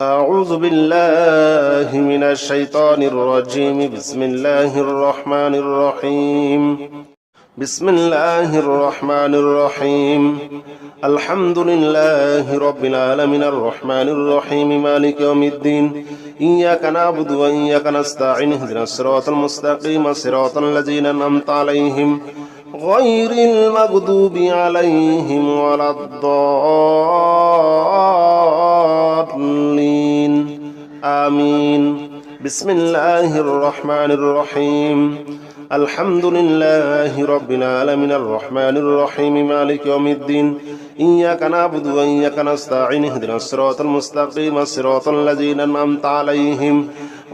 أعوذ بالله من الشيطان الرجيم. بسم الله الرحمن الرحيم. بسم الله الرحمن الرحيم. الحمد لله رب العالمين الرحمن الرحيم مالك يوم الدين. إياك نعبد وإياك نستعين اهدنا الصراط المستقيم صراط الذين أنعمت عليهم غير المغضوب عليهم ولا الضالين آمين. بسم الله الرحمن الرحيم. الحمد لله رب العالمين الرحمن الرحيم مالك يوم الدين. إياك نعبد وإياك نستعين اهدنا الصراط المستقيم صراط الذين أنعمت عليهم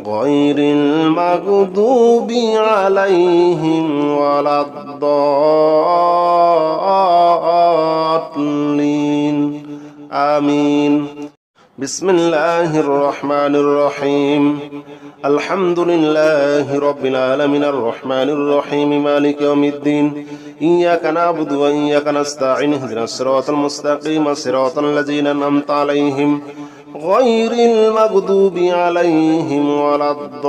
غير المغضوب عليهم ولا الضالين آمين. بسم الله الرحمن الرحيم. الحمد لله رب العالمين الرحمن الرحيم مالك يوم الدين. إياك نعبد وإياك نستعين اهدنا الصراط المستقيم صراط الذين أنعمت عليهم غير المغضوب عليهم ولا الضالين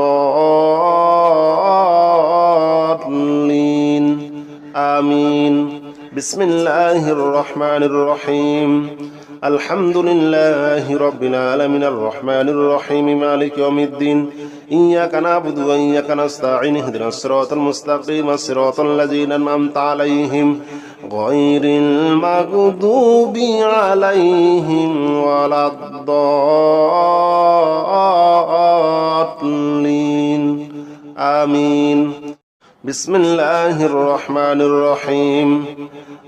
آمين. بسم الله الرحمن الرحيم. الحمد لله رب العالمين الرحمن الرحيم مالك يوم الدين. إياك نعبد وإياك نستعين اهدنا الصراط المستقيم صراط الذين أنعمت عليهم غير المغضوب عليهم ولا الضالين آمين. بسم الله الرحمن الرحيم.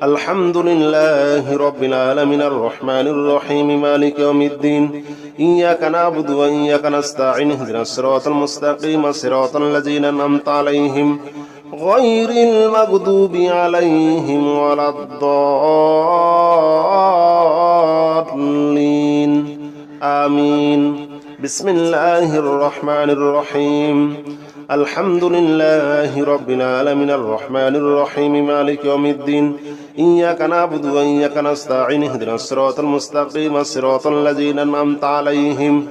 الحمد لله رب العالمين الرحمن الرحيم مالك يوم الدين. إياك نعبد وإياك نستعين اهدنا الصراط المستقيم صراط الذين أنعمت عليهم غير المغضوب عليهم ولا الضالين آمين. بسم الله الرحمن الرحيم. الحمد لله رب العالمين الرحمن الرحيم مالك يوم الدين. إياك نعبد وإياك نستعين اهدنا الصراط المستقيم صراط الذين أنعمت عليهم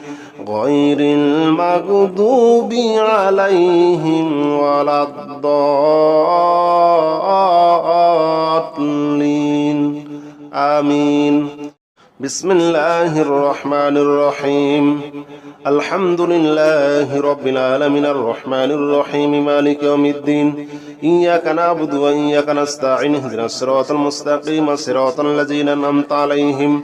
غير المغضوب عليهم ولا الضالين آمين. بسم الله الرحمن الرحيم. الحمد لله رب العالمين الرحمن الرحيم مالك يوم الدين. إياك نعبد وإياك نستعين اهدنا الصراط المستقيم صراط الذين أنعمت عليهم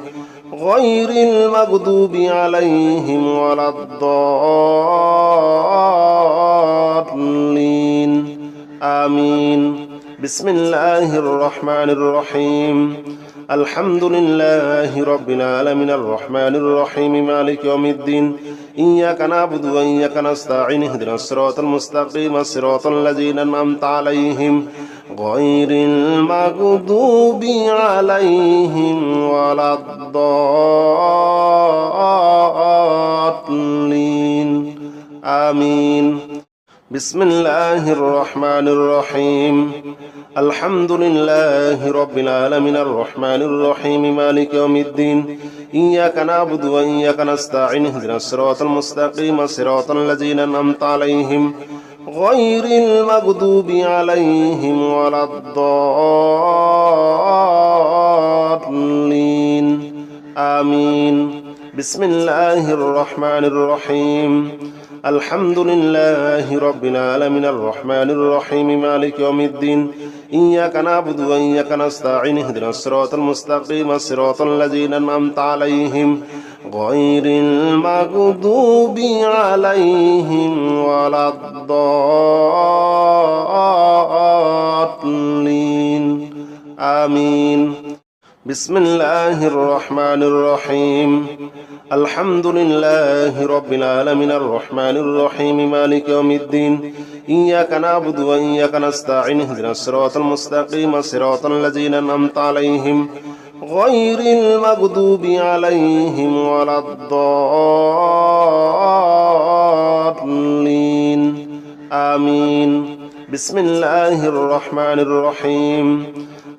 غير المغضوب عليهم ولا الضالين آمين. بسم الله الرحمن الرحيم. الحمد لله رب العالمين الرحمن الرحيم مالك يوم الدين. إياك نعبد وإياك نستعين اهدنا الصراط المستقيم صراط الذين أنعمت عليهم غير المغضوب عليهم ولا الضالين آمين. بسم الله الرحمن الرحيم. الحمد لله رب العالمين الرحمن الرحيم مالك يوم الدين. إياك نعبد وإياك نستعين اهدنا الصراط المستقيم صراط الذين أنعمت عليهم غير المغضوب عليهم ولا الضالين آمين. بسم الله الرحمن الرحيم. الحمد لله رب العالمين الرحمن الرحيم مالك يوم الدين. إياك نعبد وإياك نستعين اهدنا الصراط المستقيم صراط الذين أنعمت عليهم غير المغضوب عليهم ولا الضالين آمين. بسم الله الرحمن الرحيم. الحمد لله رب العالمين الرحمن الرحيم مالك يوم الدين. إياك نعبد وإياك نستعين اهدنا الصراط المستقيم صراط الذين أنعمت عليهم غير المغضوب عليهم ولا الضالين آمين. بسم الله الرحمن الرحيم.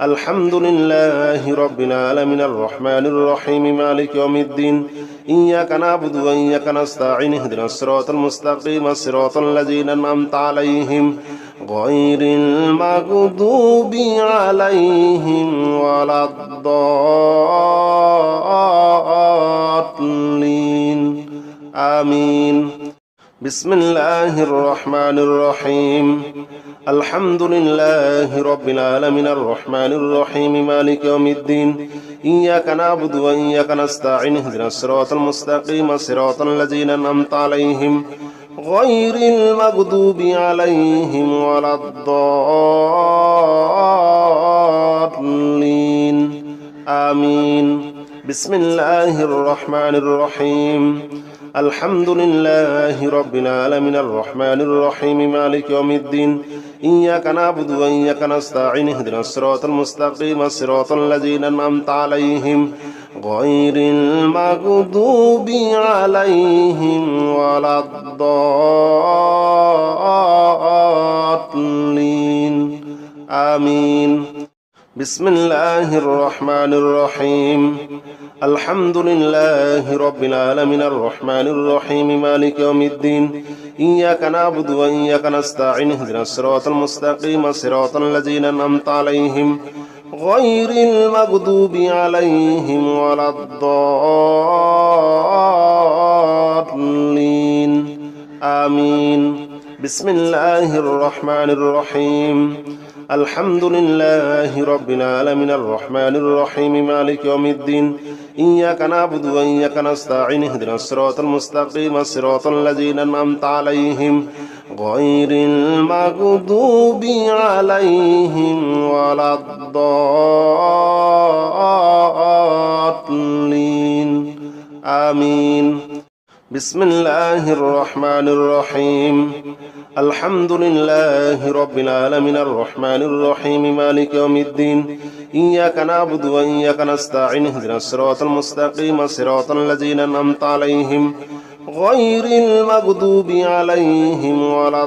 الحمد لله رب العالمين الرحمن الرحيم مالك يوم الدين. إياك نعبد وإياك نستعين اهدنا الصراط المستقيم صراط الذين أنعمت عليهم غير المغضوب عليهم ولا الضالين آمين بسم الله الرحمن الرحيم الحمد لله رب العالمين الرحمن الرحيم مالك يوم الدين إياك نعبد وإياك نستعين اهدنا الصراط المستقيم صراط الذين أنعمت عليهم غير المغضوب عليهم ولا الضالين آمين بسم الله الرحمن الرحيم الحمد لله رب العالمين الرحمن الرحيم مالك يوم الدين إياك نعبد وإياك نستعين اهدنا الصراط المستقيم صراط الذين أنعمت عليهم غير المغضوب عليهم ولا الضالين آمين بسم الله الرحمن الرحيم الحمد لله رب العالمين الرحمن الرحيم مالك يوم الدين إياك نعبد وإياك نستعين اهدنا الصراط المستقيم صراط الذين أنعمت عليهم غير المغضوب عليهم ولا الضالين آمين بسم الله الرحمن الرحيم الحمد لله رب العالمين الرحمن الرحيم مالك يوم الدين إياك نعبد وإياك نستعين اهدنا الصراط المستقيم صراط الذين أنعمت عليهم غير المغضوب عليهم ولا الضالين آمين بسم الله الرحمن الرحيم الحمد لله رب العالمين الرحمن الرحيم مالك يوم الدين إياك نعبد وإياك نستعين اهدنا الصراط المستقيم صراط الذين أنعمت عليهم غير المغضوب عليهم ولا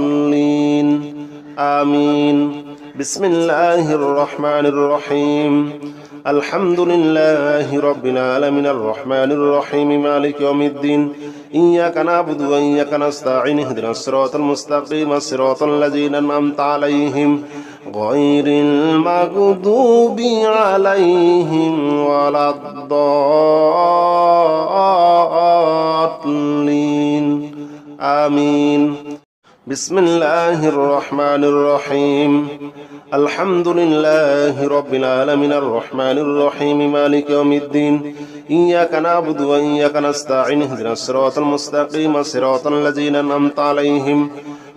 الضالين آمين بسم الله الرحمن الرحيم الحمد لله رب العالمين الرحمن الرحيم مالك يوم الدين إياك نعبد وإياك نستعين اهدنا الصراط المستقيم صراط الذين أنعمت عليهم غير المغضوب عليهم ولا الضالين آمين بسم الله الرحمن الرحيم الحمد لله رب العالمين الرحمن الرحيم مالك يوم الدين إياك نعبد وإياك نستعين اهدنا الصراط المستقيم صراط الذين أنعمت عليهم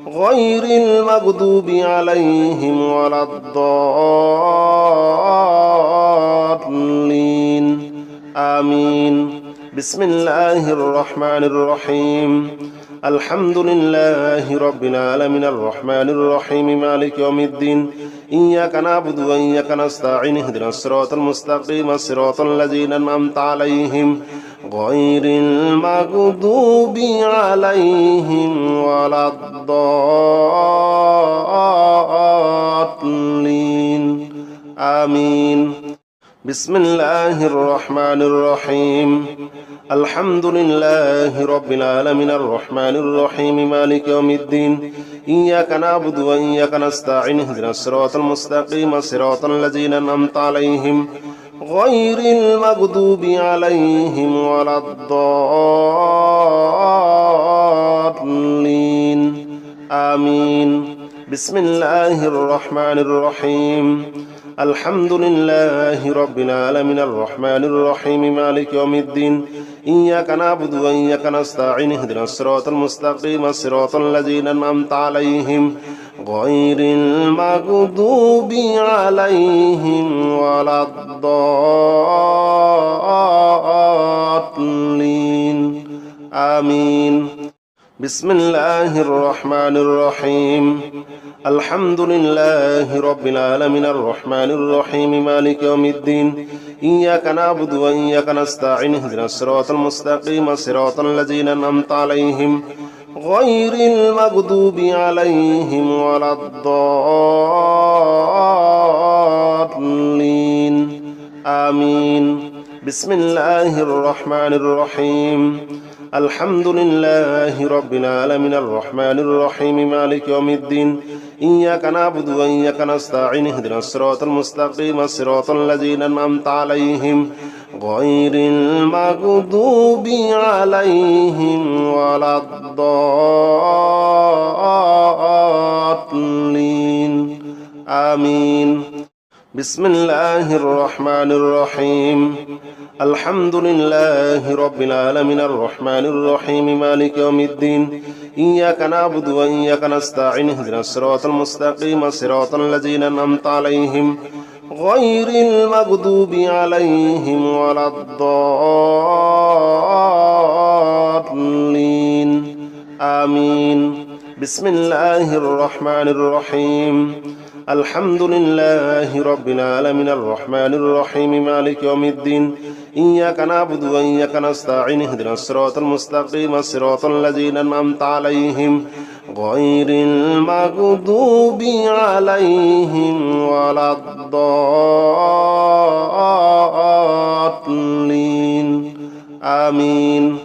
غير المغضوب عليهم ولا الضالين آمين بسم الله الرحمن الرحيم الحمد لله رب العالمين الرحمن الرحيم مالك يوم الدين إياك نعبد وإياك نستعين اهدنا الصراط المستقيم صراط الذين أنعمت عليهم غير المغضوب عليهم ولا الضالين آمين بسم الله الرحمن الرحيم الحمد لله رب العالمين الرحمن الرحيم مالك يوم الدين إياك نعبد وإياك نستعين اهدنا الصراط المستقيم صراط الذين أنعمت عليهم غير المغضوب عليهم ولا الضالين آمين بسم الله الرحمن الرحيم الحمد لله رب العالمين الرحمن الرحيم مالك يوم الدين إياك نعبد وإياك نستعين اهدنا الصراط المستقيم صراط الذين أنعمت عليهم غير المغضوب عليهم ولا الضالين آمين بسم الله الرحمن الرحيم الحمد لله رب العالمين الرحمن الرحيم مالك يوم الدين إياك نعبد وإياك نستعين اهدنا الصراط المستقيم صراط الذين أنعمت عليهم غير المغضوب عليهم ولا الضالين آمين بسم الله الرحمن الرحيم الحمد لله رب العالمين الرحمن الرحيم مالك يوم الدين إياك نعبد وإياك نستعين اهدنا الصراط المستقيم صراط الذين أنعمت عليهم غير المغضوب عليهم ولا الضالين آمين بسم الله الرحمن الرحيم الحمد لله رب العالمين الرحمن الرحيم مالك يوم الدين إياك نعبد وإياك نستعين اهدنا الصراط المستقيم صراط الذين أنعمت عليهم غير المغضوب عليهم ولا الضالين آمين بسم الله الرحمن الرحيم الحمد لله رب العالمين الرحمن الرحيم مالك يوم الدين إياك نعبد وإياك نستعين اهدنا الصراط المستقيم صراط الذين أنعمت عليهم غير المغضوب عليهم ولا الضالين آمين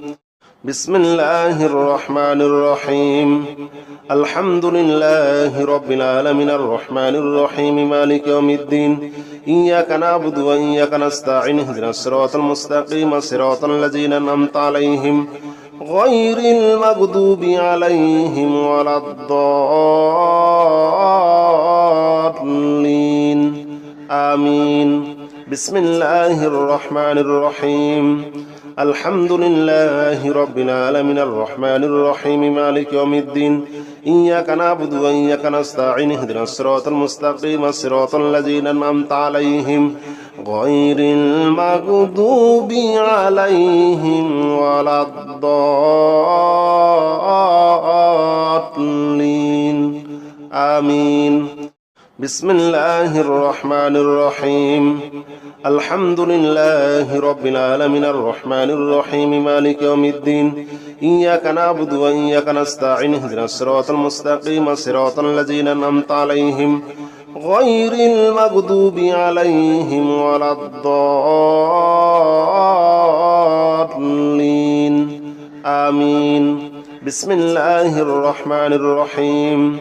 بسم الله الرحمن الرحيم الحمد لله رب العالمين الرحمن الرحيم مالك يوم الدين إياك نعبد وإياك نستعين اهدنا الصراط المستقيم صراط الذين أنعمت عليهم غير المغضوب عليهم ولا الضالين آمين بسم الله الرحمن الرحيم الحمد لله رب العالمين الرحمن الرحيم مالك يوم الدين إياك نعبد وإياك نستعين اهدنا الصراط المستقيم صراط الذين أنعمت عليهم غير المغضوب عليهم ولا الضالين آمين بسم الله الرحمن الرحيم الحمد لله رب العالمين الرحمن الرحيم مالك يوم الدين إياك نعبد وإياك نستعين اهدنا الصراط المستقيم صراط الذين أنعمت عليهم غير المغضوب عليهم ولا الضالين آمين بسم الله الرحمن الرحيم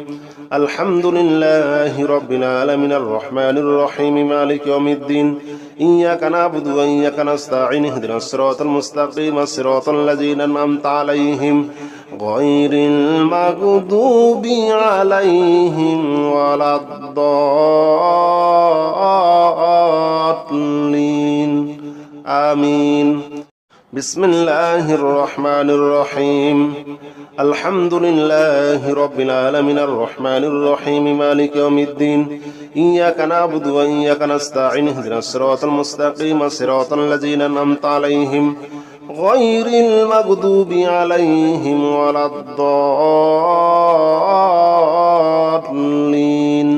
الحمد لله رب العالمين الرحمن الرحيم مالك يوم الدين إياك نعبد وإياك نستعين اهدنا الصراط المستقيم صراط الذين أنعمت عليهم غير المغضوب عليهم ولا الضالين آمين بسم الله الرحمن الرحيم الحمد لله رب العالمين الرحمن الرحيم مالك يوم الدين إياك نعبد وإياك نستعين اهدنا الصراط المستقيم صراط الذين أنعمت عليهم غير المغضوب عليهم ولا الضالين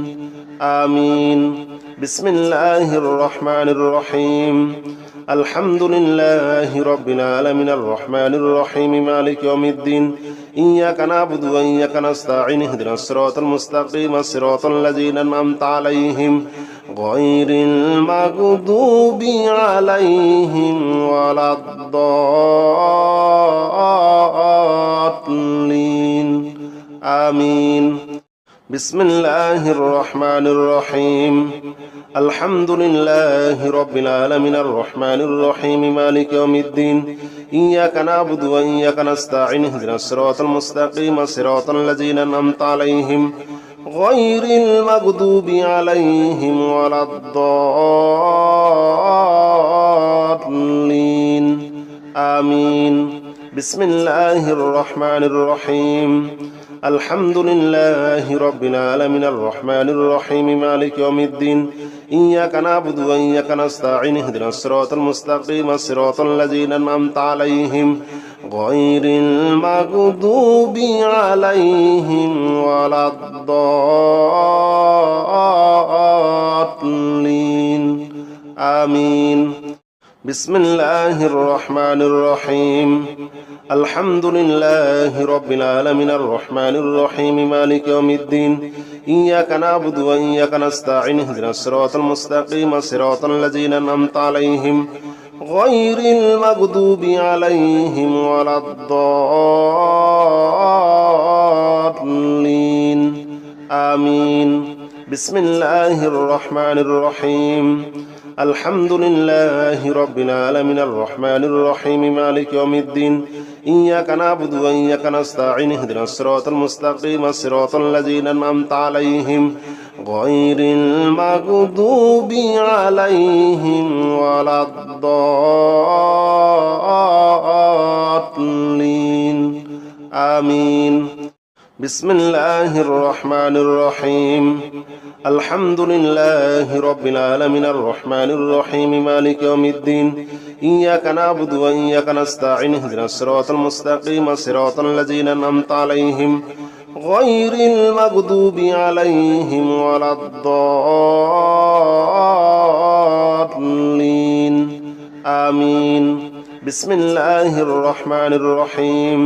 آمين بسم الله الرحمن الرحيم الحمد لله رب العالمين الرحمن الرحيم مالك يوم الدين إياك نعبد وإياك نستعين اهدنا الصراط المستقيم صراط الذين أنعمت عليهم غير المغضوب عليهم ولا الضالين آمين بسم الله الرحمن الرحيم الحمد لله رب العالمين الرحمن الرحيم مالك يوم الدين إياك نعبد وإياك نستعين اهدنا الصراط المستقيم صراط الذين أنعمت عليهم غير المغضوب عليهم ولا الضالين آمين بسم الله الرحمن الرحيم الحمد لله رب العالمين الرحمن الرحيم مالك يوم الدين إياك نعبد وإياك نستعين اهدنا الصراط المستقيم صراط الذين أنعمت عليهم غير المغضوب عليهم ولا الضالين آمين بسم الله الرحمن الرحيم الحمد لله رب العالمين الرحمن الرحيم مالك يوم الدين إياك نعبد وإياك نستعين اهدنا الصراط المستقيم صراط الذين أنعمت عليهم غير المغضوب عليهم ولا الضالين آمين بسم الله الرحمن الرحيم الحمد لله رب العالمين الرحمن الرحيم مالك يوم الدين إياك نعبد وإياك نستعين اهدنا الصراط المستقيم صراط الذين أنعمت عليهم غير المغضوب عليهم ولا الضالين آمين بسم الله الرحمن الرحيم الحمد لله رب العالمين الرحمن الرحيم مالك يوم الدين إياك نعبد وإياك نستعين اهدنا الصراط المستقيم صراط الذين أنعمت عليهم غير المغضوب عليهم ولا الضالين آمين بسم الله الرحمن الرحيم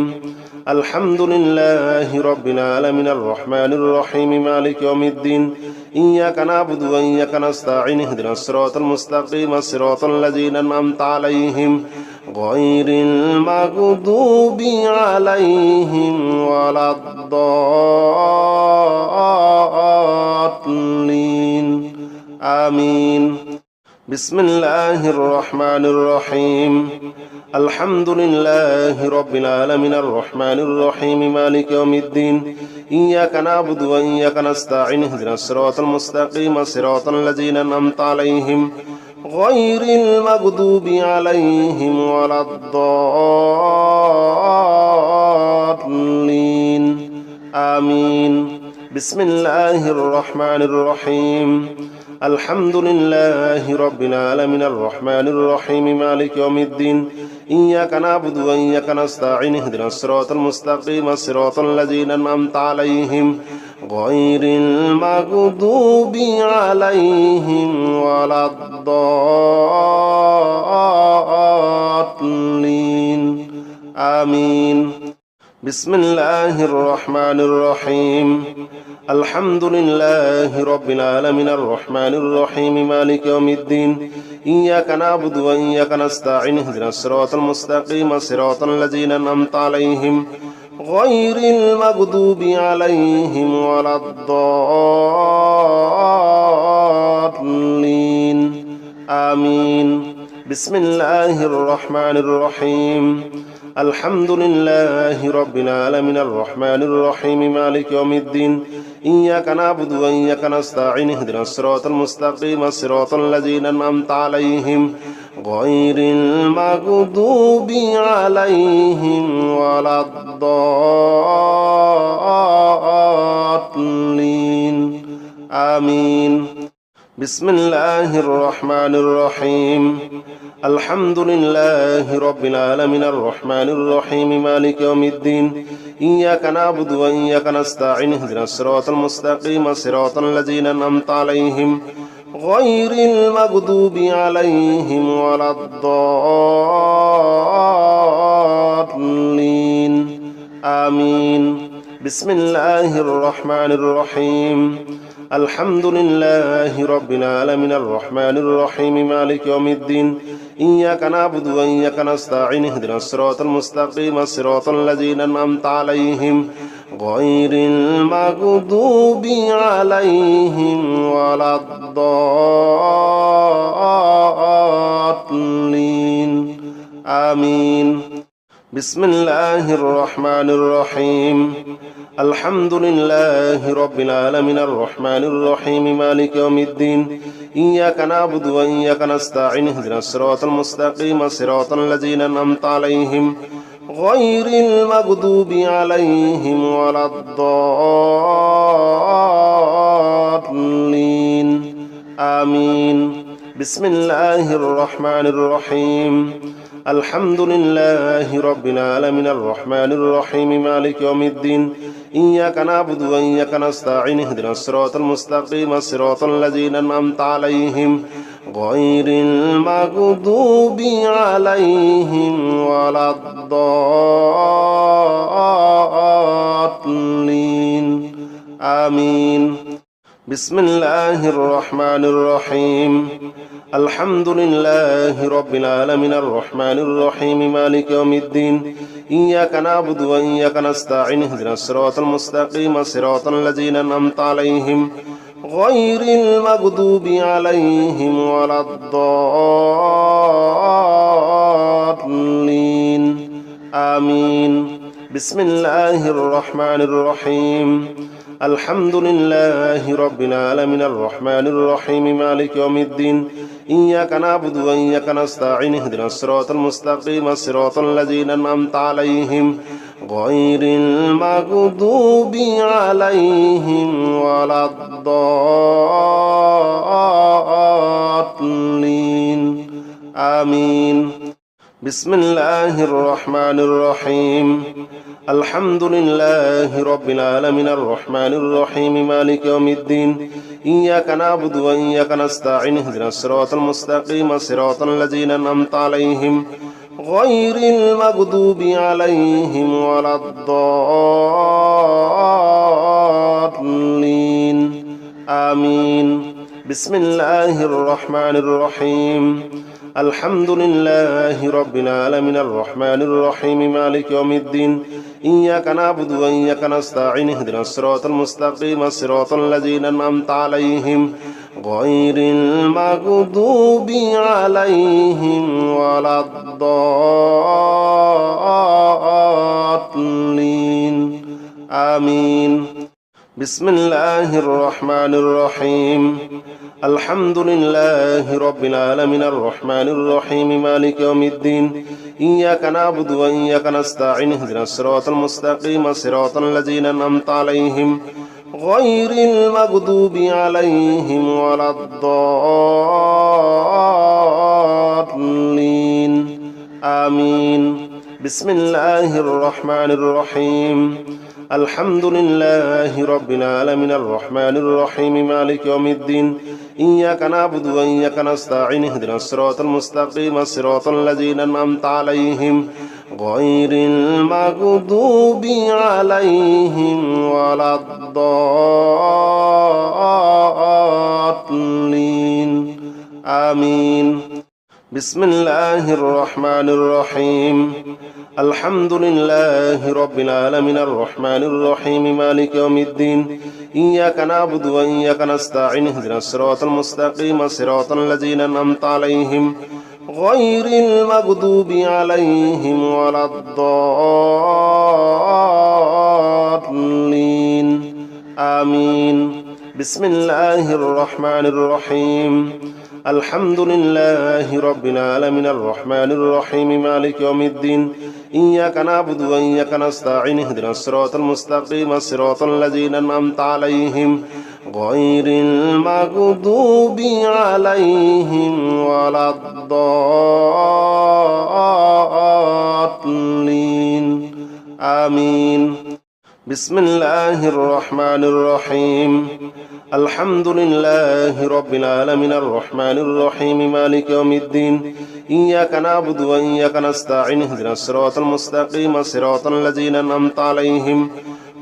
الحمد لله رب العالمين الرحمن الرحيم مالك يوم الدين إياك نعبد وإياك نستعين اهدنا الصراط المستقيم صراط الذين أنعمت عليهم غير المغضوب عليهم ولا الضالين آمين بسم الله الرحمن الرحيم الحمد لله رب العالمين الرحمن الرحيم مالك يوم الدين إياك نعبد وإياك نستعين اهدنا الصراط المستقيم صراط الذين أنعمت عليهم غير المغضوب عليهم ولا الضالين آمين بسم الله الرحمن الرحيم الحمد لله رب العالمين الرحمن الرحيم مالك يوم الدين إياك نعبد وإياك نستعين اهدنا الصراط المستقيم صراط الذين أنعمت عليهم غير المغضوب عليهم ولا الضالين آمين بسم الله الرحمن الرحيم الحمد لله رب العالمين الرحمن الرحيم مالك يوم الدين إياك نعبد وإياك نستعين اهدنا الصراط المستقيم صراط الذين أنعمت عليهم غير المغضوب عليهم ولا الضالين آمين بسم الله الرحمن الرحيم الحمد لله رب العالمين الرحمن الرحيم مالك يوم الدين إياك نعبد وإياك نستعين اهدنا الصراط المستقيم صراط الذين أنعمت عليهم غير المغضوب عليهم ولا الضالين آمين بسم الله الرحمن الرحيم الحمد لله رب العالمين الرحمن الرحيم مالك يوم الدين إياك نعبد وإياك نستعين اهدنا الصراط المستقيم صراط الذين أنعمت عليهم غير المغضوب عليهم ولا الضالين آمين بسم الله الرحمن الرحيم الحمد لله رب العالمين الرحمن الرحيم مالك يوم الدين إياك نعبد وإياك نستعين اهدنا الصراط المستقيم صراط الذين أنعمت عليهم غير المغضوب عليهم ولا الضالين آمين بسم الله الرحمن الرحيم الحمد لله رب العالمين الرحمن الرحيم مالك يوم الدين إياك نعبد وإياك نستعين اهدنا الصراط المستقيم صراط الذين أنعمت عليهم غير المغضوب عليهم ولا الضالين آمين بسم الله الرحمن الرحيم الحمد لله رب العالمين الرحمن الرحيم مالك يوم الدين إياك نعبد وإياك نستعين اهدنا الصراط المستقيم صراط الذين أنعمت عليهم غير المغضوب عليهم ولا الضالين آمين بسم الله الرحمن الرحيم الحمد لله رب العالمين الرحمن الرحيم مالك يوم الدين إياك نعبد وإياك نستعين اهدنا الصراط المستقيم صراط الذين أنعمت عليهم غير المغضوب عليهم ولا الضالين آمين بسم الله الرحمن الرحيم الحمد لله رب العالمين الرحمن الرحيم مالك يوم الدين إياك نعبد وإياك نستعين اهدنا الصراط المستقيم صراط الذين أنعمت عليهم غير المغضوب عليهم ولا الضالين آمين بسم الله الرحمن الرحيم الحمد لله رب العالمين الرحمن الرحيم مالك يوم الدين إياك نعبد وإياك نستعين اهدنا الصراط المستقيم صراط الذين أنعمت عليهم غير المغضوب عليهم ولا الضالين آمين بسم الله الرحمن الرحيم الحمد لله رب العالمين الرحمن الرحيم مالك يوم الدين إياك نعبد وإياك نستعين اهدنا الصراط المستقيم صراط الذين أنعمت عليهم غير المغضوب عليهم ولا الضالين آمين بسم الله الرحمن الرحيم الحمد لله رب العالمين الرحمن الرحيم مالك يوم الدين إياك نعبد وإياك نستعين اهدنا الصراط المستقيم صراط الذين أنعمت عليهم غير المغضوب عليهم ولا الضالين آمين بسم الله الرحمن الرحيم الحمد لله رب العالمين الرحمن الرحيم مالك يوم الدين إياك نعبد وإياك نستعين اهدنا الصراط المستقيم صراط الذين أنعمت عليهم غير المغضوب عليهم ولا الضالين آمين بسم الله الرحمن الرحيم الحمد لله رب العالمين الرحمن الرحيم مالك يوم الدين إياك نعبد وإياك نستعين اهدنا الصراط المستقيم صراط الذين أنعمت عليهم غير المغضوب عليهم ولا الضالين آمين بسم الله الرحمن الرحيم الحمد لله رب العالمين الرحمن الرحيم مالك يوم الدين إياك نعبد وإياك نستعين اهدنا الصراط المستقيم صراط الذين أنعمت عليهم غير المغضوب عليهم ولا الضالين آمين بسم الله الرحمن الرحيم الحمد لله رب العالمين الرحمن الرحيم مالك يوم الدين إياك نعبد وإياك نستعين اهدنا الصراط المستقيم صراط الذين أنعمت عليهم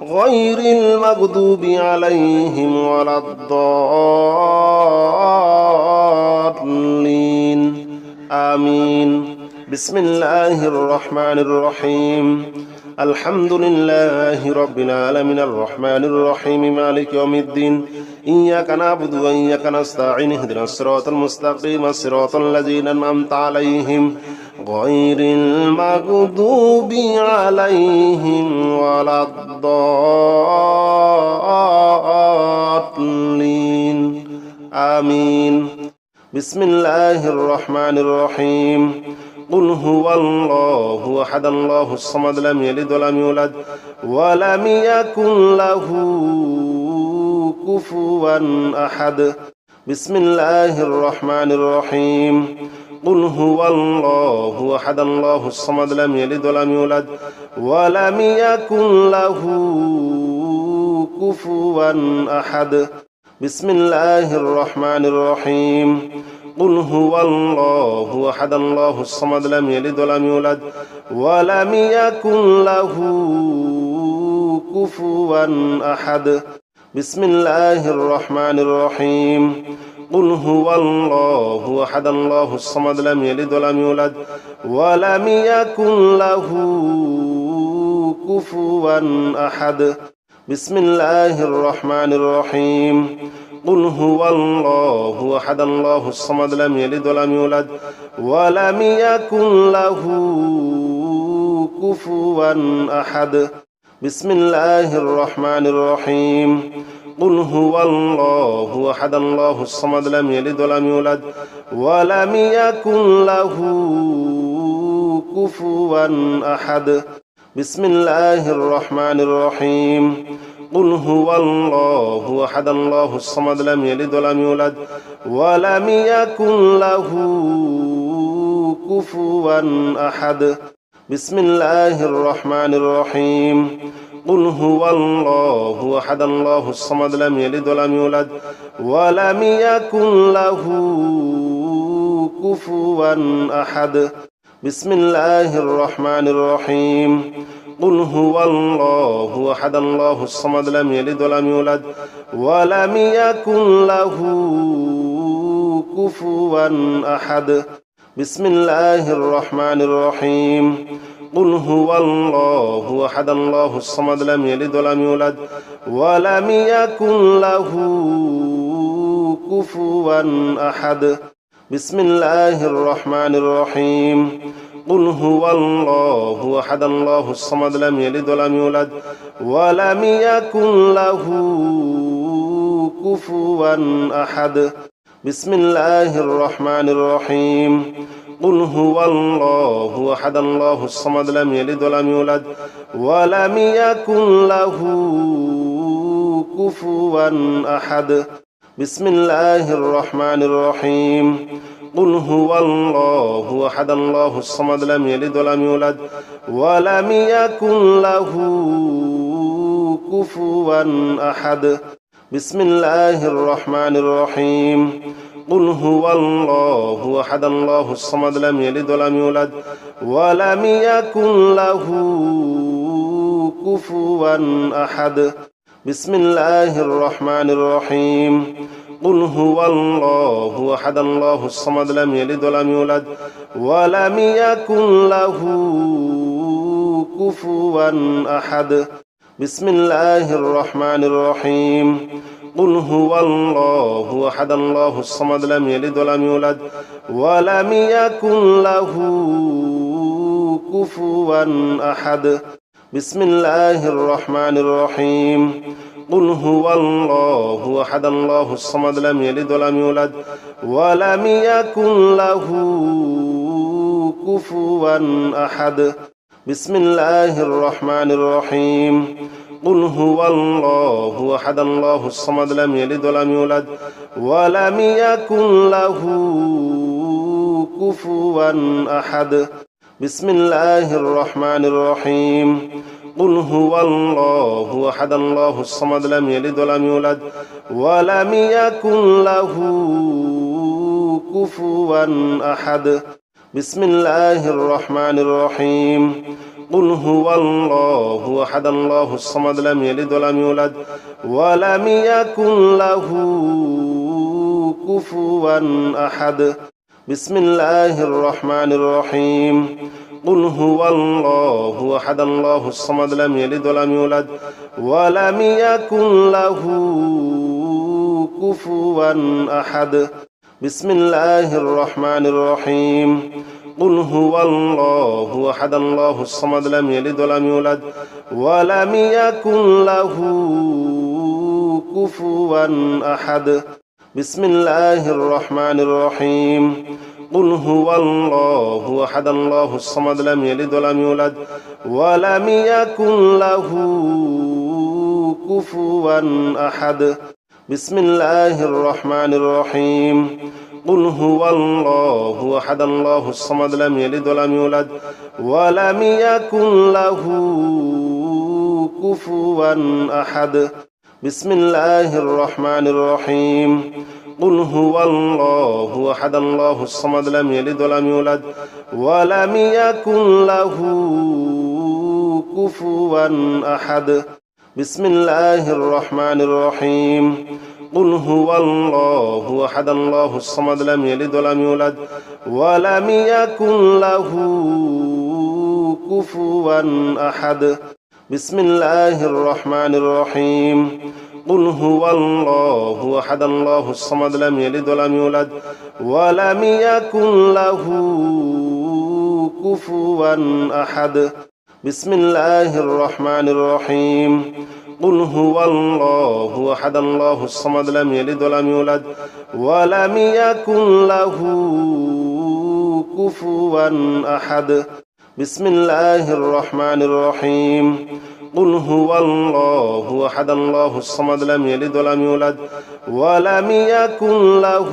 غير المغضوب عليهم ولا الضالين آمين بسم الله الرحمن الرحيم الحمد لله رب العالمين الرحمن الرحيم مالك يوم الدين إياك نعبد وإياك نستعين اهدنا الصراط المستقيم صراط الذين أنعمت عليهم غير المغضوب عليهم ولا الضالين آمين بسم الله الرحمن الرحيم قل هو الله أحد الله الصمد لم يلد ولم يولد ولم يكن له كفوا أحد بسم الله الرحمن الرحيم قل هو الله أحد الله الصمد لم يلد ولم يولد ولم يكن له كفوا أحد بسم الله الرحمن الرحيم قل هو الله أحد الله الصمد لم يلد ولم يولد ولم يكن له كفوا أحد بسم الله الرحمن الرحيم قل هو الله أحد الله الصمد لم يلد ولم يولد ولم يكن له كفوا أحد بسم الله الرحمن الرحيم قل هو الله أحد الله الصمد لم يلد ولم يولد ولم يكن له كفوا أحد بسم الله الرحمن الرحيم قل هو الله أحد الله الصمد لم يلد ولم يولد ولم يكن له كفوا أحد بسم الله الرحمن الرحيم قل هو الله أحد الله الصمد لم يلد ولم يولد ولم يكن له كفوا أحد بسم الله الرحمن الرحيم قل هو الله أحد الله الصمد لم يلد ولم يولد ولم يكن له كفوا أحد بسم الله الرحمن الرحيم قل هو الله أحد الله الصمد لم يلد ولم يولد ولم يكن له كفوا أحد بسم الله الرحمن الرحيم قل هو الله أحد الله الصمد لم يلد ولم يولد ولم يكن له كفوا أحد بسم الله الرحمن الرحيم قل هو الله أحد الله الصمد لم يلد ولم يولد ولم يكن له كفوا أحد بسم الله الرحمن الرحيم قل هو الله أحد الله الصمد لم يلد ولم يولد ولم يكن له كفوا أحد بسم الله الرحمن الرحيم قل هو الله أحد الله الصمد لم يلد ولم يولد ولم يكن له كفوا أحد بسم الله الرحمن الرحيم قل هو الله أحد الله الصمد لم يلد ولم يولد ولم يكن له كفوا أحد بسم الله الرحمن الرحيم قل هو الله أحد الله الصمد لم يلد ولم يولد ولم يكن له كفوا أحد بسم الله الرحمن الرحيم قل هو الله أحد الله الصمد لم يلد ولم يولد ولم يكن له كفوا أحد بسم الله الرحمن الرحيم قل هو الله أحد الله الصمد لم يلد ولم يولد ولم يكن له كفوا أحد بسم الله الرحمن الرحيم قل هو الله أحد الله الصمد لم يلد ولم يولد ولم يكن له كفوا أحد بسم الله الرحمن الرحيم قل هو الله أحد الله الصمد لم يلد ولم يولد ولم يكن له كفوا أحد بسم الله الرحمن الرحيم قل هو الله أحد الله الصمد لم يلد ولم يولد ولم يكن له كفوا أحد بسم الله الرحمن الرحيم قل هو الله أحد الله الصمد لم يلد ولم يولد ولم يكن له كفوا أحد بسم الله الرحمن الرحيم قل هو الله أحد الله الصمد لم يلد ولم يولد ولم يكن له كفوا أحد بسم الله الرحمن الرحيم قل هو الله أحد الله الصمد لم يلد ولم يولد ولم يكن له كفوا أحد بسم الله الرحمن الرحيم قل هو الله أحد الله الصمد لم يلد ولم يولد ولم يكن له كفوا أحد بسم الله الرحمن الرحيم قل هو الله أحد الله الصمد لم يلد ولم يولد ولم يكن له كفوا أحد بسم الله الرحمن الرحيم قل هو الله أحد الله الصمد لم يلد ولم يولد ولم يكن له كفوا أحد بسم الله الرحمن الرحيم قل هو الله أحد الله الصمد لم يلد ولم يولد ولم يكن له كفوا أحد بسم الله الرحمن الرحيم قل هو الله أحد الله الصمد لم يلد ولم يولد ولم يكن له كفوا أحد بسم الله الرحمن الرحيم قل هو الله أحد الله الصمد لم يلد ولم يولد ولم يكن له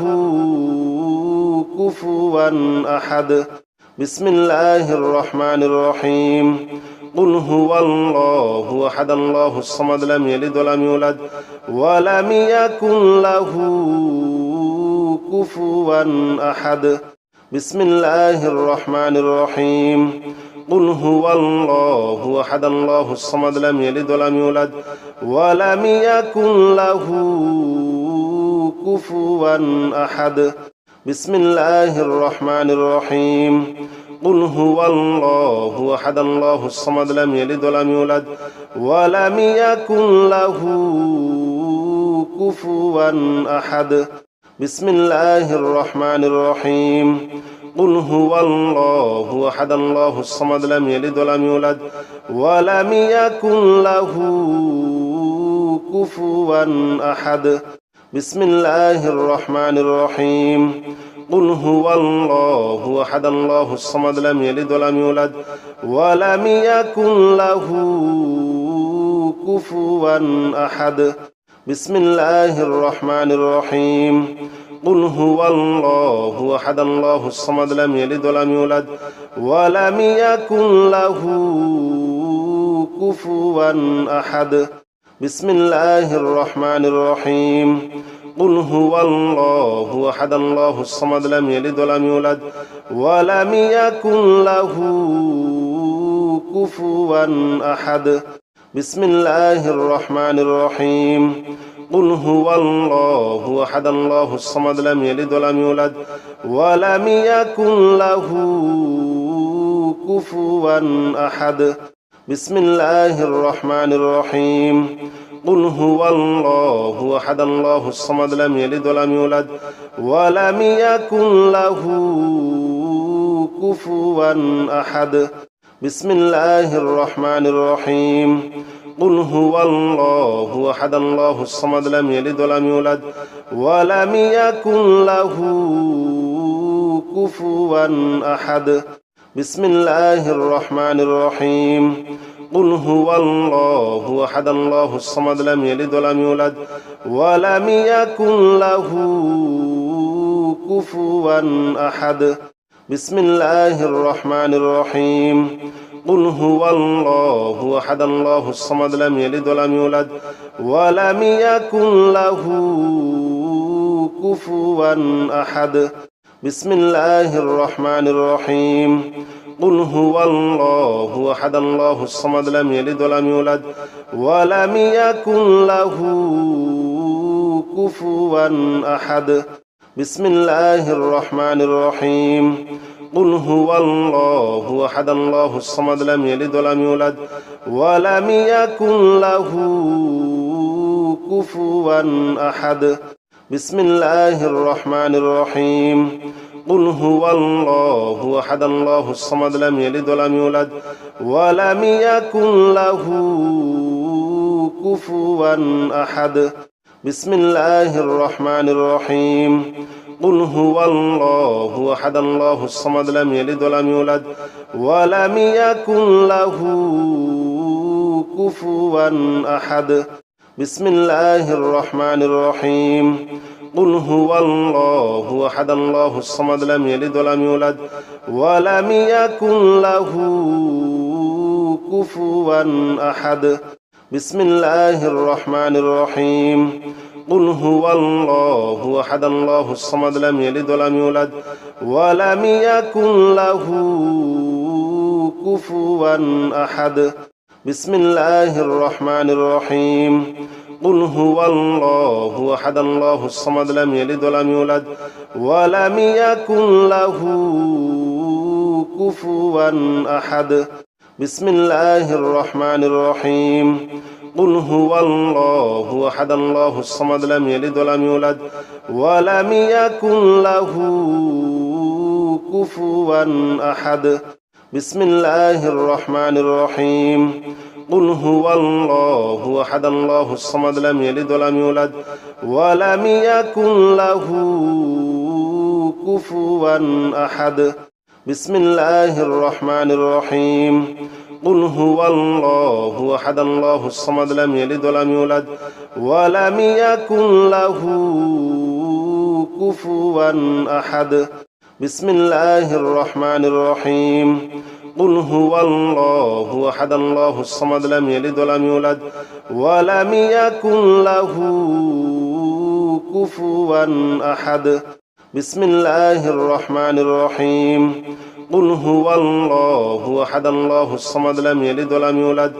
كفوا أحد بسم الله الرحمن الرحيم قل هو الله أحد الله الصمد لم يلد ولم يولد ولم يكن له كفوا أحد بسم الله الرحمن الرحيم قل هو الله أحد الله الصمد لم يلد ولم يولد ولم يكن له كفوا أحد بسم الله الرحمن الرحيم قل هو الله أحد الله الصمد لم يلد ولم يولد ولم يكن له كفوا أحد بسم الله الرحمن الرحيم قل هو الله أحد الله الصمد لم يلد ولم يولد ولم يكن له كفوا أحد بسم الله الرحمن الرحيم قل هو الله أحد الله الصمد لم يلد ولم يولد ولم يكن له كفوا أحد بسم الله الرحمن الرحيم قل هو الله أحد الله الصمد لم يلد ولم يولد ولم يكن له كفوا أحد بسم الله الرحمن الرحيم قل هو الله أحد الله الصمد لم يلد ولم يولد ولم يكن له كفوا أحد بسم الله الرحمن الرحيم قل هو الله أحد الله الصمد لم يلد ولم يولد ولم يكن له كفوا أحد بسم الله الرحمن الرحيم قل هو الله أحد الله الصمد لم يلد ولم يولد ولم يكن له كفوا أحد بسم الله الرحمن الرحيم قل هو الله أحد الله الصمد لم يلد ولم يولد ولم يكن له كفوا أحد بسم الله الرحمن الرحيم قل هو الله أحد الله الصمد لم يلد ولم يولد ولم يكن له كفوا أحد بسم الله الرحمن الرحيم قل هو الله أحد الله الصمد لم يلد ولم يولد ولم يكن له كفوا أحد بسم الله الرحمن الرحيم قل هو الله أحد الله الصمد لم يلد ولم يولد ولم يكن له كفوا أحد بسم الله الرحمن الرحيم قل هو الله أحد الله الصمد لم يلد ولم يولد ولم يكن له كفوا أحد بسم الله الرحمن الرحيم قل هو الله أحد الله الصمد لم يلد ولم يولد ولم يكن له كفوا أحد بسم الله الرحمن الرحيم قل هو الله أحد الله الصمد لم يلد ولم يولد ولم يكن له كفوا أحد بسم الله الرحمن الرحيم قل هو الله أحد الله الصمد لم يلد ولم يولد ولم يكن له كفوا أحد بسم الله الرحمن الرحيم قل هو الله أحد الله الصمد لم يلد ولم يولد ولم يكن له كفوا أحد بسم الله الرحمن الرحيم قل هو الله أحد الله الصمد لم يلد ولم يولد ولم يكن له كفوا أحد بسم الله الرحمن الرحيم قل هو الله أحد الله الصمد لم يلد ولم يولد ولم يكن له كفوا أحد بسم الله الرحمن الرحيم قل هو الله أحد الله الصمد لم يلد ولم يولد ولم يكن له كفوا أحد بسم الله الرحمن الرحيم قل هو الله أحد الله الصمد لم يلد ولم يولد ولم يكن له كفوا أحد بسم الله الرحمن الرحيم قل هو الله أحد الله الصمد لم يلد ولم يولد ولم يكن له كفوا أحد بسم الله الرحمن الرحيم قل هو الله أحد الله الصمد لم يلد ولم يولد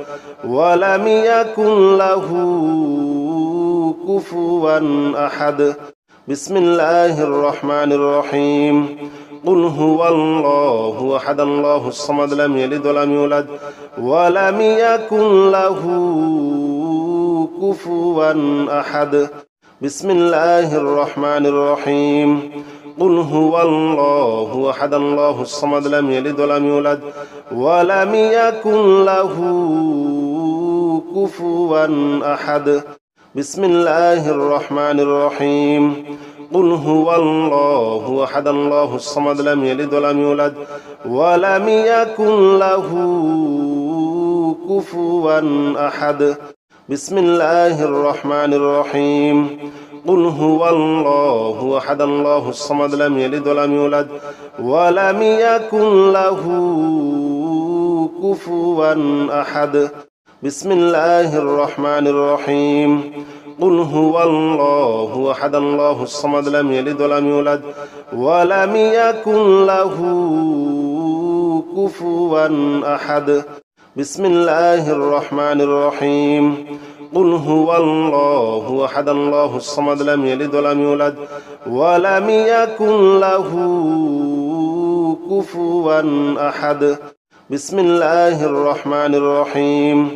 ولم يكن له كفوا أحد بسم الله الرحمن الرحيم قل هو الله أحد الله الصمد لم يلد ولم يولد ولم يكن له كفوا أحد بسم الله الرحمن الرحيم قل هو الله أحد الله الصمد لم يلد ولم يولد ولم يكن له كفوا أحد بسم الله الرحمن الرحيم قل هو الله أحد الله الصمد لم يلد ولم يولد ولم يكن له كفوا أحد بسم الله الرحمن الرحيم قل هو الله أحد الله الصمد لم يلد ولم يولد ولم يكن له كفوا أحد بسم الله الرحمن الرحيم قل هو الله أحد الله الصمد لم يلد ولم يولد ولم يكن له كفوا أحد بسم الله الرحمن الرحيم قل هو الله أحد الله الصمد لم يلد ولم يولد ولم يكن له كفوا أحد بسم الله الرحمن الرحيم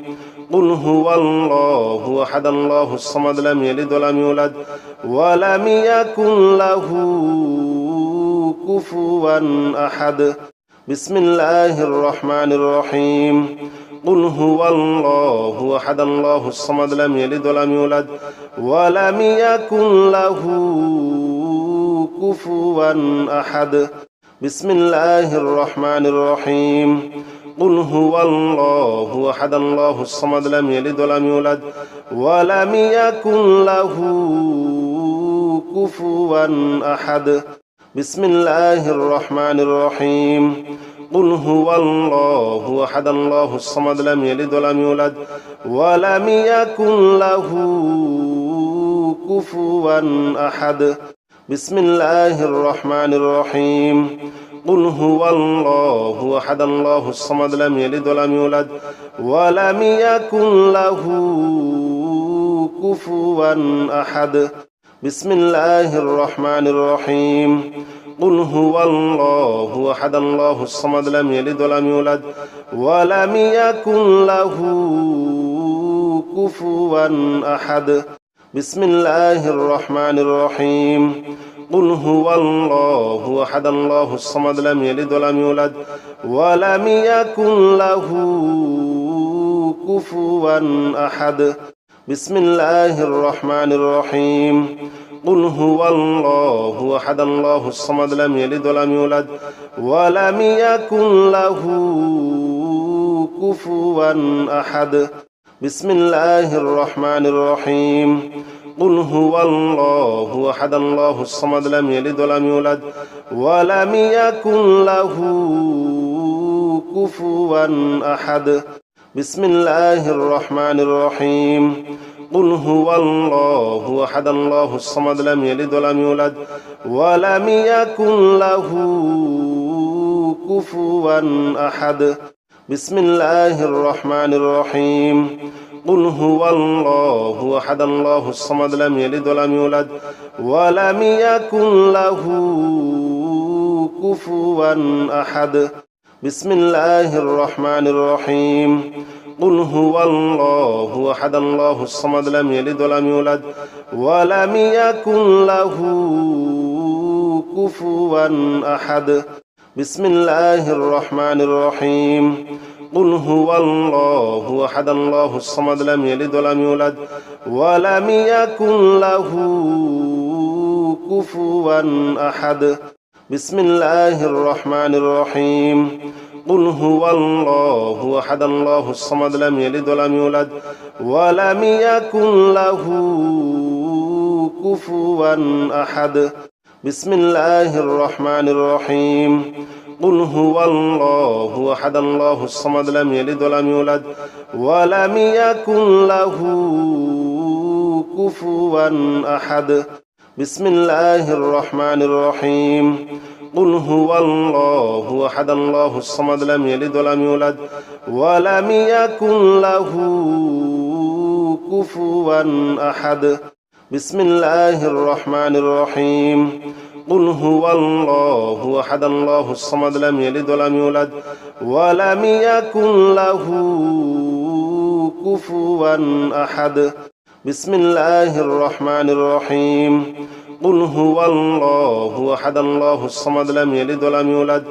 قل هو الله أحد الله الصمد لم يلد ولم يولد ولم يكن له كفوا أحد بسم الله الرحمن الرحيم قل هو الله أحد الله الصمد لم يلد ولم يولد ولم يكن له كفوا أحد بسم الله الرحمن الرحيم قل هو الله أحد الله الصمد لم يلد ولم يولد ولم يكن له كفوا أحد بسم الله الرحمن الرحيم قل هو الله أحد الله الصمد لم يلد ولم يولد ولم يكن له كفوا أحد بسم الله الرحمن الرحيم قل هو الله أحد الله الصمد لم يلد ولم يولد ولم يكن له كفوا أحد بسم الله الرحمن الرحيم قل هو الله أحد الله الصمد لم يلد ولم يولد ولم يكن له كفوا أحد بسم الله الرحمن الرحيم قل هو الله أحد الله الصمد لم يلد ولم يولد ولم يكن له كفوا أحد بسم الله الرحمن الرحيم قل هو الله أحد الله الصمد لم يلد ولم يولد ولم يكن له كفوا أحد بسم الله الرحمن الرحيم قل هو الله أحد الله الصمد لم يلد ولم يولد ولم يكن له كفوا أحد بسم الله الرحمن الرحيم قل هو الله أحد الله الصمد لم يلد ولم يولد ولم يكن له كفوا أحد بسم الله الرحمن الرحيم قل هو الله أحد الله الصمد لم يلد ولم يولد ولم يكن له كفوا أحد بسم الله الرحمن الرحيم قل هو الله أحد الله الصمد لم يلد ولم يولد ولم يكن له كفوا أحد بسم الله الرحمن الرحيم قل هو الله أحد الله الصمد لم يلد ولم يولد ولم يكن له كفوا أحد بسم الله الرحمن الرحيم قل هو الله أحد الله الصمد لم يلد ولم يولد ولم يكن له كفوا أحد بسم الله الرحمن الرحيم قل هو الله أحد الله الصمد لم يلد ولم يولد ولم يكن له كفوا أحد بسم الله الرحمن الرحيم قل هو الله أحد الله الصمد لم يلد ولم يولد ولم يكن له كفوا أحد بسم الله الرحمن الرحيم قل هو الله أحد الله الصمد لم يلد ولم يولد ولم يكن له كفوا أحد بسم الله الرحمن الرحيم قل هو الله أحد الله الصمد لم يلد ولم يولد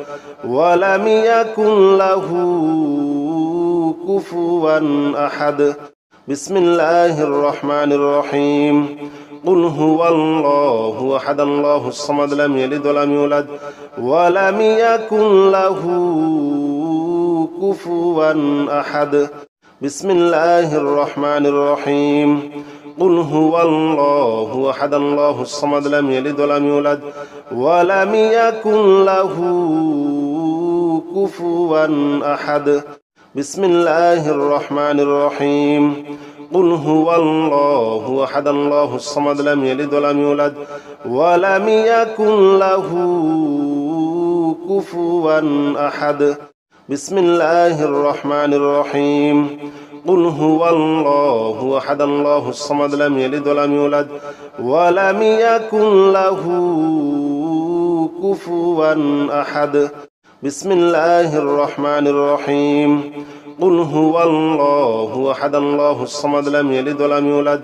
ولم يكن له كفوا أحد بسم الله الرحمن الرحيم قل هو الله أحد الله الصمد لم يلد ولم يولد ولم يكن له كفوا أحد بسم الله الرحمن الرحيم قل هو الله أحد الله الصمد لم يلد ولم يولد ولم يكن له كفوا أحد بسم الله الرحمن الرحيم قل هو الله أحد الله الصمد لم يلد ولم يولد ولم يكن له كفوا أحد بسم الله الرحمن الرحيم قل هو الله أحد الله الصمد لم يلد ولم يولد ولم يكن له كفوا أحد بسم الله الرحمن الرحيم قل هو الله أحد الله الصمد لم يلد ولم يولد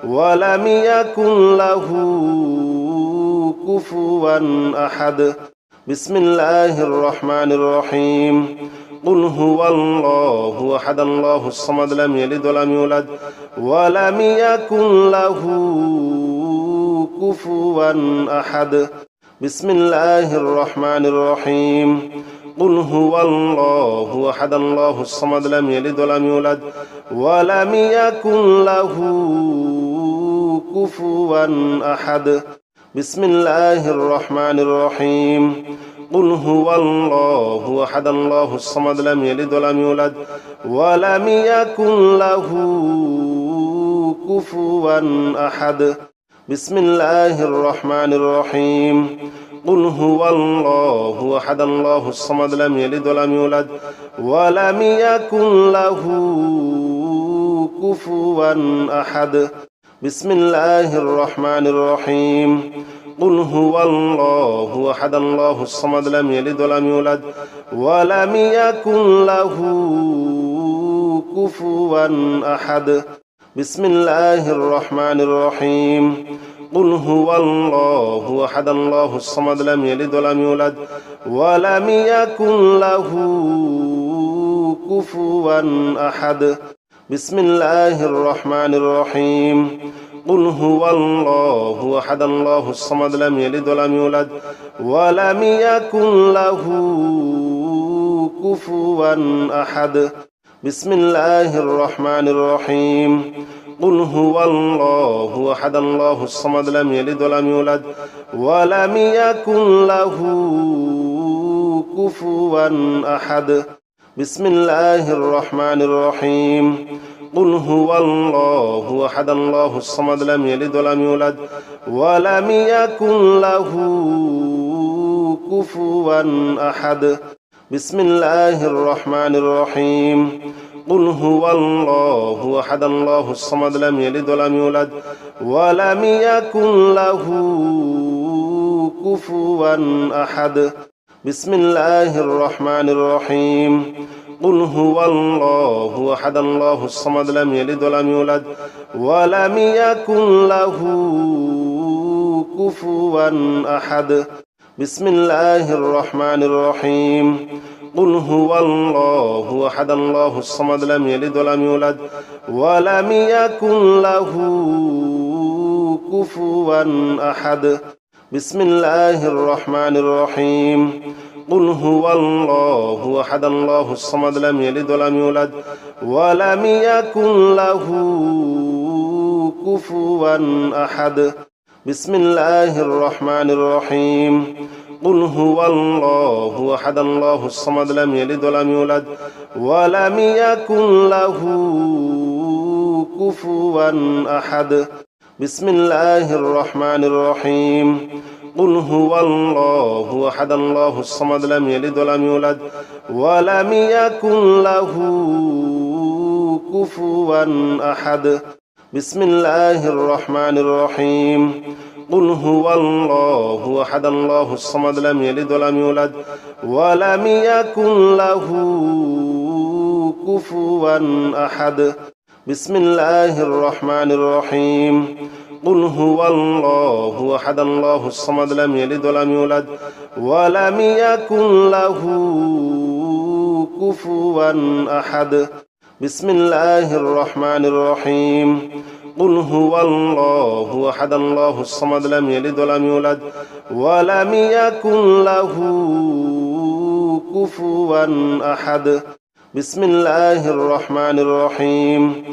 ولم يكن له كفوا أحد بسم الله الرحمن الرحيم قل هو الله أحد الله الصمد لم يلد ولم يولد ولم يكن له كفوا أحد بسم الله الرحمن الرحيم قل هو الله أحد الله الصمد لم يلد ولم يولد ولم يكن له كفوا أحد بسم الله الرحمن الرحيم قل هو الله أحد الله الصمد لم يلد ولم يولد ولم يكن له كفوا أحد بسم الله الرحمن الرحيم قل هو الله أحد الله الصمد لم يلد ولم يولد ولم يكن له كفوا أحد بسم الله الرحمن الرحيم قل هو الله أحد الله الصمد لم يلد ولم يولد ولم يكن له كفوا أحد بسم الله الرحمن الرحيم قل هو الله أحد الله الصمد لم يلد ولم يولد ولم يكن له كفوا أحد بسم الله الرحمن الرحيم قل هو الله أحد الله الصمد لم يلد ولم يولد ولم يكن له كفوا أحد بسم الله الرحمن الرحيم قل هو الله أحد الله الصمد لم يلد ولم يولد ولم يكن له كفوا أحد بسم الله الرحمن الرحيم قل هو الله أحد الله الصمد لم يلد ولم يولد ولم يكن له كفوا أحد بسم الله الرحمن الرحيم قل هو الله أحد الله الصمد لم يلد ولم يولد ولم يكن له كفوا أحد بسم الله الرحمن الرحيم قل هو الله أحد الله الصمد لم يلد ولم يولد ولم يكن له كفوا أحد بسم الله الرحمن الرحيم قل هو الله أحد الله الصمد لم يلد ولم يولد ولم يكن له كفوا أحد بسم الله الرحمن الرحيم قل هو الله أحد الله الصمد لم يلد ولم يولد ولم يكن له كفوا أحد بسم الله الرحمن الرحيم قل هو الله أحد الله الصمد لم يلد ولم يولد ولم يكن له كفوا أحد بسم الله الرحمن الرحيم قل هو الله أحد الله الصمد لم يلد ولم يولد ولم يكن له كفوا أحد بسم الله الرحمن الرحيم قل هو الله أحد الله الصمد لم يلد ولم يولد ولم يكن له كفوا أحد بسم الله الرحمن الرحيم قل هو الله أحد الله الصمد لم يلد ولم يولد ولم يكن له كفوا أحد بسم الله الرحمن الرحيم قل هو الله أحد الله الصمد لم يلد ولم يولد ولم يكن له كفوا أحد بسم الله الرحمن الرحيم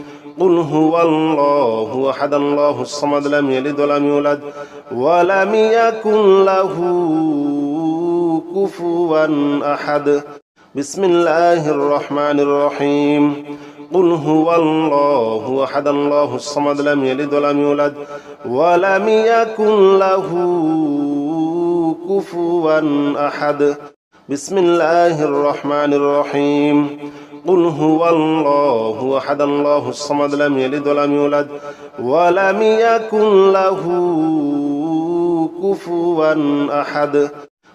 قل هو الله أحد الله الصمد لم يلد ولم يولد ولم يكن له كفوا أحد بسم الله الرحمن الرحيم قل هو الله أحد الله الصمد لم يلد ولم يولد ولم يكن له كفوا أحد بسم الله الرحمن الرحيم قل هو الله أحد الله الصمد لم يلد ولم يولد ولم يكن له كفوا أحد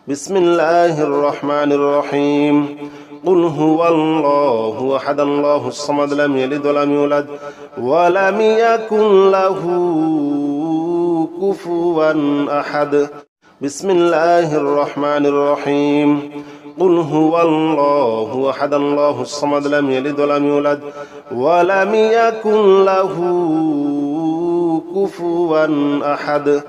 بسم الله الرحمن الرحيم قل هو الله أحد الله الصمد لم يلد ولم يولد ولم يكن له كفوا أحد بسم الله الرحمن الرحيم قل هو الله أحد الله الصمد لم يلد ولم يولد ولم يكن له كفوا أحد